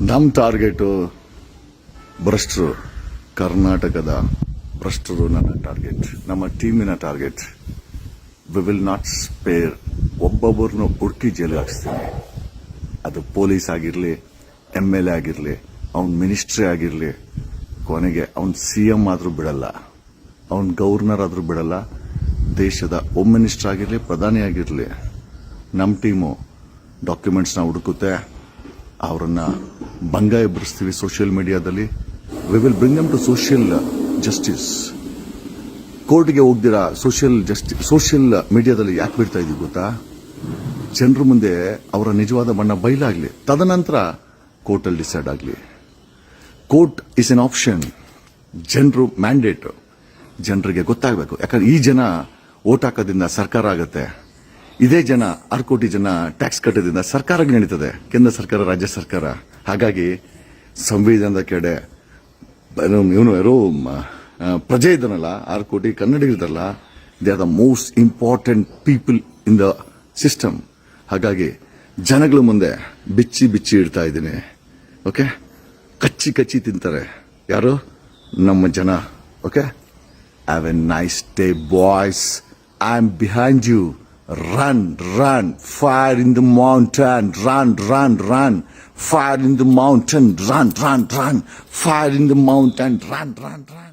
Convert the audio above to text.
ನಮ್ಮ ಟಾರ್ಗೆಟು ಭ್ರಷ್ಟರು, ಕರ್ನಾಟಕದ ಭ್ರಷ್ಟರು ನನ್ನ ಟಾರ್ಗೆಟ್, ನಮ್ಮ ಟೀಮಿನ target. We will not spare. ಒಬ್ಬೊಬ್ಬರನ್ನು ಹುಡುಕಿ ಜೈಲಿಗೆ ಹಾಕಿಸ್ತೀನಿ. ಅದು ಪೊಲೀಸ್ ಆಗಿರಲಿ, MLA ಆಗಿರಲಿ, ಅವನ್ ಮಿನಿಸ್ಟ್ರಿ ಆಗಿರಲಿ, ಕೊನೆಗೆ ಅವನ್ CM ಆದ್ರೂ ಬಿಡಲ್ಲ, ಅವನ್ ಗವರ್ನರ್ ಆದ್ರೂ ಬಿಡಲ್ಲ, ದೇಶದ ಹೋಮ್ ಮಿನಿಸ್ಟರ್ ಆಗಿರಲಿ, ಪ್ರಧಾನಿ ಆಗಿರಲಿ. ನಮ್ಮ ಟೀಮು ಡಾಕ್ಯುಮೆಂಟ್ಸ್ನ ಹುಡುಕುತ್ತೆ, ಅವರನ್ನ ಭಂಗ ಎಬ್ಬರಿಸ್ತೀವಿ ಸೋಷಿಯಲ್ ಮೀಡಿಯಾದಲ್ಲಿ. We will bring them to social justice. ಕೋರ್ಟ್ಗೆ ಹೋಗ್ದಿರಾ ಸೋಷಿಯಲ್ ಮೀಡಿಯಾದಲ್ಲಿ ಯಾಕೆ ಬಿಡ್ತಾ ಇದೀವಿ ಗೊತ್ತಾ? ಜನರ ಮುಂದೆ ಅವರ ನಿಜವಾದ ಬಣ್ಣ ಬಯಲಾಗ್ಲಿ, ತದನಂತರ ಕೋರ್ಟಲ್ಲಿ ಡಿಸೈಡ್ ಆಗಲಿ. ಕೋರ್ಟ್ ಇಸ್ ಎನ್ ಆಪ್ಷನ್, ಜನರು ಮ್ಯಾಂಡೇಟ್. ಜನರಿಗೆ ಗೊತ್ತಾಗಬೇಕು. ಯಾಕಂದ್ರೆ ಈ ಜನ ಓಟ್ ಹಾಕೋದ್ರಿಂದ ಸರ್ಕಾರ ಆಗುತ್ತೆ. ಇದೇ ಜನ 6 ಕೋಟಿ ಜನ ಟ್ಯಾಕ್ಸ್ ಕಟ್ಟೋದ್ರಿಂದ ಸರ್ಕಾರ ನಡೀತದೆ, ಕೇಂದ್ರ ಸರ್ಕಾರ, ರಾಜ್ಯ ಸರ್ಕಾರ. ಹಾಗಾಗಿ ಸಂವಿಧಾನದ ಕಡೆ ಇವನು ಯಾರೋ ಪ್ರಜೆ ಇದ್ದಾನಲ್ಲ, 6 ಕೋಟಿ ಕನ್ನಡಿಗರಿದ್ದಾರಲ್ಲ, they are the most important people in the system. ಹಾಗಾಗಿ ಜನಗಳ ಮುಂದೆ ಬಿಚ್ಚಿ ಬಿಚ್ಚಿ ಇಡ್ತಾ ಇದ್ದೀನಿ. ಓಕೆ, ಕಚ್ಚಿ ಕಚ್ಚಿ ತಿಂತಾರೆ ಯಾರು? ನಮ್ಮ ಜನ. Okay, have a nice day boys. I am behind you. Run, run, fire in the mountain, run, run, run, fire in the mountain, run, run, run, fire in the mountain, run, run, run.